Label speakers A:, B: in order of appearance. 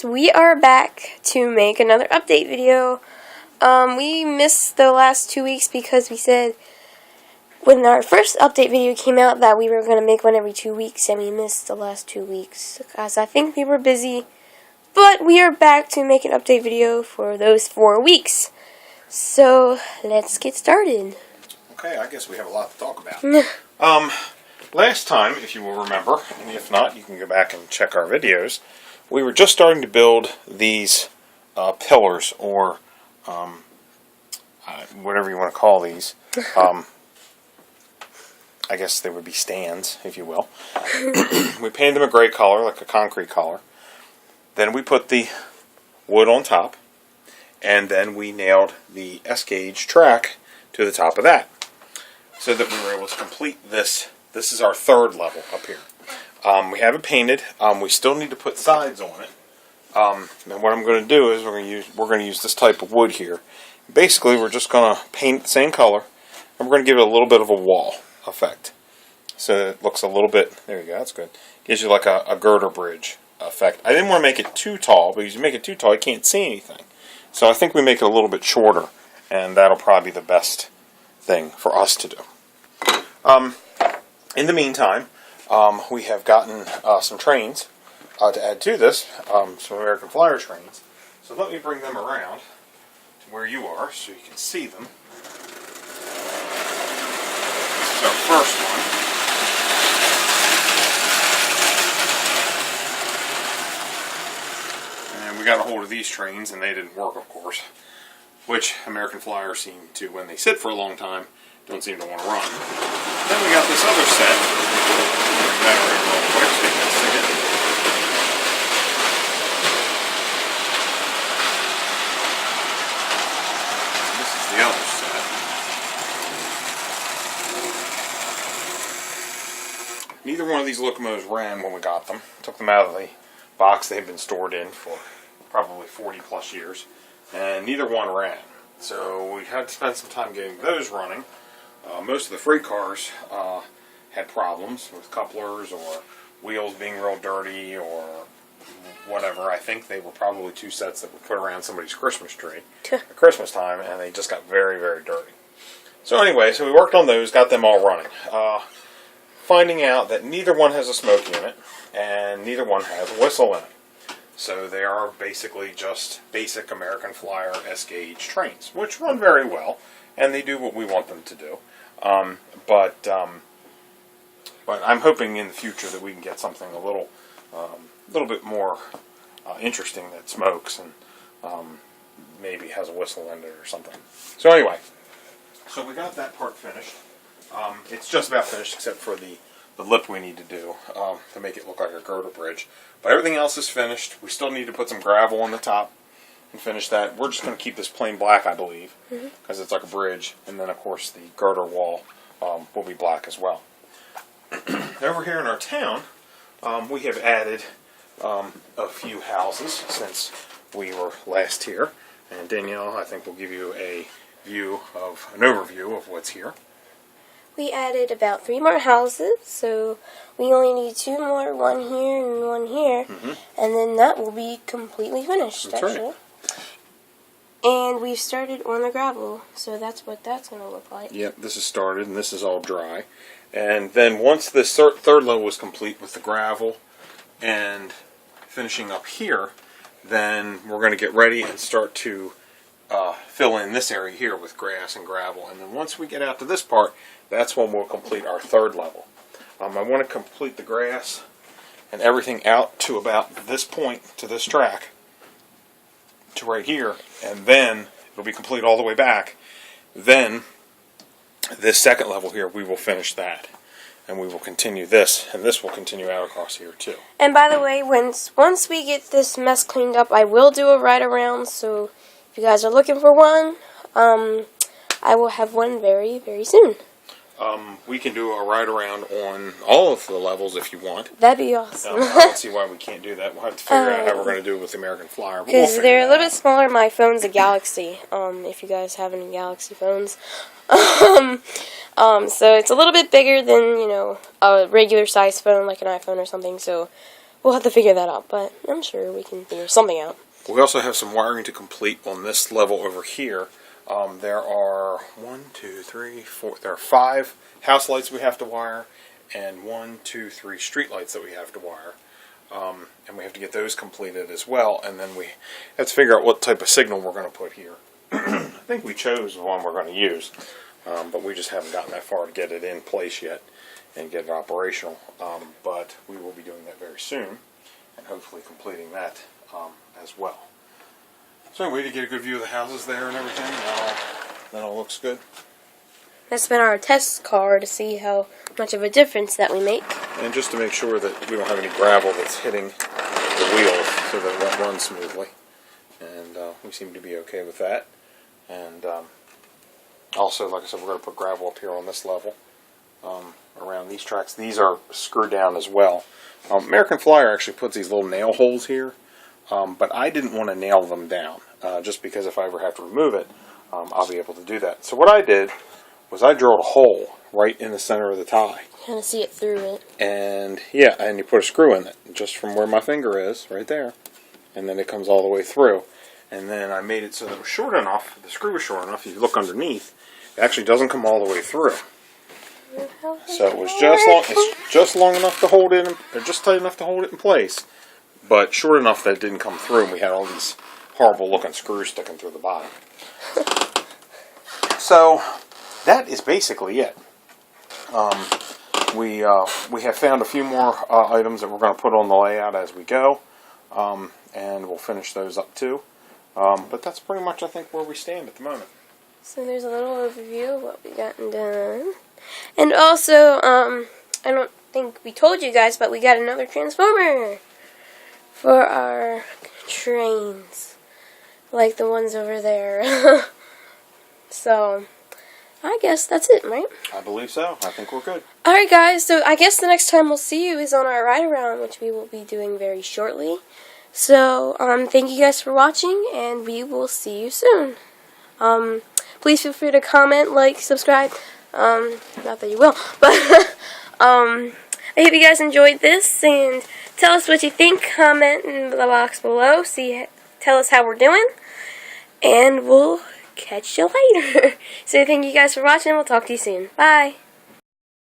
A: We are back to make another update video. We missed the last 2 weeks because we said when our first update video came out that we were going to make one every 2 weeks, and we missed the last 2 weeks because I think we were busy. But we are back to make an update video for those 4 weeks. So let's get started.
B: Okay, I guess we have a lot to talk about. Last time, if you will remember, and if not, you can go back and check our videos. We were just starting to build these pillars, or whatever you want to call these. I guess they would be stands, if you will. We painted them a gray color, like a concrete color. Then we put the wood on top, and then we nailed the S-gauge track to the top of that, so that we were able to complete this. This is our third level up here. We have it painted. We still need to put sides on it. And what I'm going to do is we're going to use this type of wood here. Basically, we're just going to paint the same color, and we're going to give it a little bit of a wall effect, so it looks a little bit. There you go. That's good. Gives you like a girder bridge effect. I didn't want to make it too tall, because you make it too tall, you can't see anything. So I think we make it a little bit shorter, and that'll probably be the best thing for us to do. In the meantime, we have gotten some trains to add to this, some American Flyer trains. So let me bring them around to where you are so you can see them. This is our first one. And we got a hold of these trains, and they didn't work, of course, which American Flyers seem to, when they sit for a long time, don't seem to want to run. Then we got this other set. Bring that around real quick so you can see it. And this is the other set. Neither one of these locomotives ran when we got them. Took them out of the box they've been stored in for probably 40 plus years. And neither one ran. So we had to spend some time getting those running. Most of the freight cars had problems with couplers or wheels being real dirty or whatever. I think they were probably two sets that were put around somebody's Christmas tree at Christmas time, and they just got very, very dirty. So anyway, so we worked on those, got them all running. Finding out that neither one has a smoke unit and neither one has a whistle in it. So they are basically just basic American Flyer S-gauge trains, which run very well, and they do what we want them to do. But I'm hoping in the future that we can get something a little bit more interesting that smokes and maybe has a whistle in it or something. So anyway, so we got that part finished. It's just about finished except for the lip we need to do to make it look like a girder bridge. But everything else is finished. We still need to put some gravel on the top and finish that. We're just going to keep this plain black, I believe, because it's like a bridge. And then, of course, the girder wall will be black as well. Over here in our town, we have added a few houses since we were last here. And Danielle, I think, will give you an overview of what's here.
A: We added about 3 more houses, so we only need 2 more, one here and one here, and then that will be completely finished,
B: That's
A: actually.
B: Right.
A: And we've started on the gravel, so that's what that's going to look like.
B: Yep, this is started, and this is all dry. And then once this third level is complete with the gravel and finishing up here, then we're going to get ready and start to fill in this area here with grass and gravel. And then once we get out to this part, that's when we'll complete our third level. I want to complete the grass and everything out to about this point, to this track, to right here, and then it'll be complete all the way back. Then this second level here, we will finish that, and we will continue this, and this will continue out across here too.
A: And by the way, once we get this mess cleaned up, I will do a ride around, so if you guys are looking for one, I will have one very, very soon.
B: We can do a ride around on all of the levels if you want.
A: That'd be awesome.
B: I don't see why we can't do that. We'll have to figure out how we're going to do it with the American Flyer.
A: Because they're a little bit smaller. My phone's a Galaxy, if you guys have any Galaxy phones. So it's a little bit bigger than, a regular size phone like an iPhone or something. So We'll have to figure that out, but I'm sure we can figure something out.
B: We also have some wiring to complete on this level over here. There are 1, 2, 3, 4. There are 5 house lights we have to wire, and 1, 2, 3 street lights that we have to wire. And we have to get those completed as well, and then we have to figure out what type of signal we're going to put here. I think we chose the one we're going to use, but we just haven't gotten that far to get it in place yet and get it operational. But we will be doing that very soon, and hopefully completing that as well. So anyway, to get a good view of the houses there and everything, that all looks good.
A: That's been our test car to see how much of a difference that we make.
B: And just to make sure that we don't have any gravel that's hitting the wheels so that it won't run smoothly. And we seem to be okay with that. And also, like I said, we're going to put gravel up here on this level around these tracks. These are screwed down as well. American Flyer actually puts these little nail holes here, but I didn't want to nail them down, just because if I ever have to remove it, I'll be able to do that. So what I did was I drilled a hole right in the center of the tie.
A: Kind of see it through it.
B: And yeah, and you put a screw in it, just from where my finger is, right there. And then it comes all the way through. And then I made it so that it was short enough, the screw was short enough, if you look underneath, it actually doesn't come all the way through. So it was just long enough to hold it, or just tight enough to hold it in place, but short enough that it didn't come through, and we had all these horrible looking screws sticking through the bottom. So that is basically it. We have found a few more items that we're going to put on the layout as we go, and we'll finish those up too. But that's pretty much, I think, where we stand at the moment.
A: So there's a little overview of what we gotten done. And also, I don't think we told you guys, but we got another transformer for our trains, like the ones over there. So I guess that's it, right?
B: I believe so. I think we're good.
A: Alright guys, so I guess the next time we'll see you is on our ride around, which we will be doing very shortly. So, thank you guys for watching, and we will see you soon. Please feel free to comment, like, subscribe. Not that you will, but I hope you guys enjoyed this, and tell us what you think. Comment in the box below. Tell us how we're doing, and we'll catch you later. So thank you guys for watching. We'll talk to you soon. Bye.